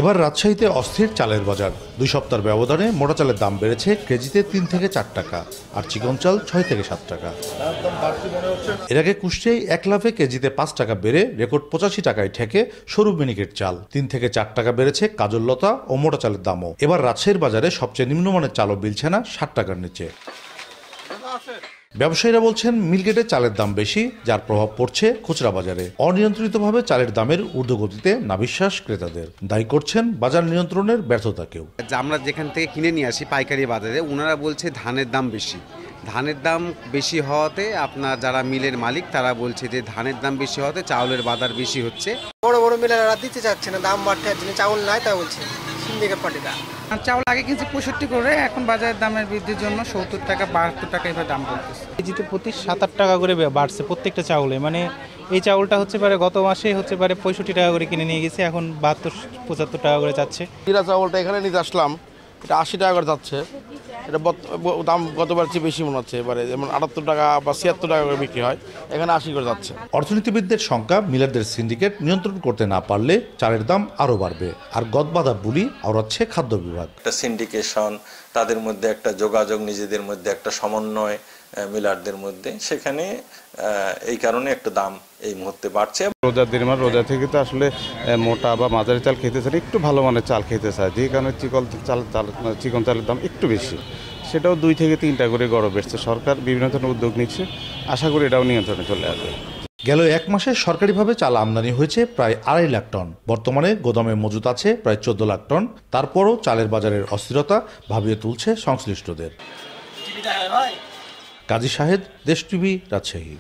এবার রাজশাহীতে অস্থির চালের বাজার। 2 সপ্তাহের ব্যবধানে মোটা চালের দাম বেড়েছে কেজিতে 3 থেকে 4 টাকা, আর চিকন চাল 6 থেকে 7 টাকা। এর আগে কুষ্টিয়ায় এক লাফে কেজিতে 5 টাকা বেড়ে রেকর্ড 85 টাকায় ঠেকে সরু মিনিকেট চাল। 3 থেকে 4 টাকা বেড়েছে কাজললতা ও মোটা চালের দামও। এবার রাজশাহীর বাজারে সবচেয়ে নিম্নমানের চালও মিলছে না 60 টাকার নিচে। ব্যবসায়ীরা বলছেন মিলগেটে চালের দাম বেশি, যার প্রভাব পড়ছে খুচরা বাজারে। অনিয়ন্ত্রিতভাবে চালের দামের ঊর্ধ্বগতিতে নাভিশ্বাস ক্রেতাদের। দায়ী করছেন বাজার নিয়ন্ত্রণের ব্যর্থতাকেও। আমরা যেখান থেকে কিনে নিয়ে আসি পাইকারি বাজারে, ওনারা বলছে ধানের দাম বেশি। ধানের দাম বেশি হওয়াতে আপনার যারা মিলের মালিক তারা বলছে যে ধানের দাম বেশি হওয়াতে চাউলের বাজার বেশি হচ্ছে। বড় বড় মিলেরা দিতে চাচ্ছে না, দাম বাড়তে যাচ্ছে, চাউল নাই তা বলছে সিন্ডিকেট পার্টিটা। চাউল আগে কিনছে 65 করে, এখন বাজারের দামের বৃদ্ধির জন্য 70 টাকা 72 টাকা এভাবে দাম পড়তেছে। কেজিতে প্রতি 7-8 টাকা করে বাড়ছে প্রত্যেকটা চাউলে। মানে এই চাউলটা হচ্ছে পারে গত মাসে হচ্ছে পারে 65 টাকা করে কিনে নিয়ে গেছে, এখন 72-75 টাকা করে যাচ্ছে। জিরা চাউলটা এখানে নিতে আসলাম, এটা 80 টাকা করে যাচ্ছে। এটা দাম গতবার চেয়ে বেশি মনে হচ্ছে, এবারে যেমন 78 টাকা বা 76 টাকা করে বিক্রি হয়, এখানে 80 করে যাচ্ছে। অর্থনীতিবিদদের শঙ্কা, মিলারদের সিন্ডিকেট নিয়ন্ত্রণ করতে না পারলে চালের দাম আরও বাড়বে। আর গদবাধা বুলি আওড়াচ্ছে খাদ্য বিভাগ। একটা সিন্ডিকেশন, তাদের মধ্যে একটা যোগাযোগ, নিজেদের মধ্যে একটা সমন্বয় মিলারদের মধ্যে, সেখানে এই কারণে একটা দাম এই মুহূর্তে বাড়ছে। রোজার দিন রোজা থেকে তো আসলে মোটা বা মাঝারি চাল খেতে চায়, একটু ভালো মানের চাল খেতে চায়, যে কারণে চিকন চালের দাম একটু বেশি। সেটাও 2 থেকে 3 টাকা করে গড় বেড়েছে। সরকার বিভিন্ন ধরনের উদ্যোগ নিচ্ছে, আশা করি এটাও নিয়ন্ত্রণে চলে আসবে। গেল 1 মাসে সরকারিভাবে চাল আমদানি হয়েছে প্রায় 2.5 লাখ টন। বর্তমানে গোদামে মজুত আছে প্রায় 14 লাখ টন। তারপরও চালের বাজারের অস্থিরতা ভাবিয়ে তুলছে সংশ্লিষ্টদের। কাজী শাহেদ, দেশ টিভি, রাজশাহী।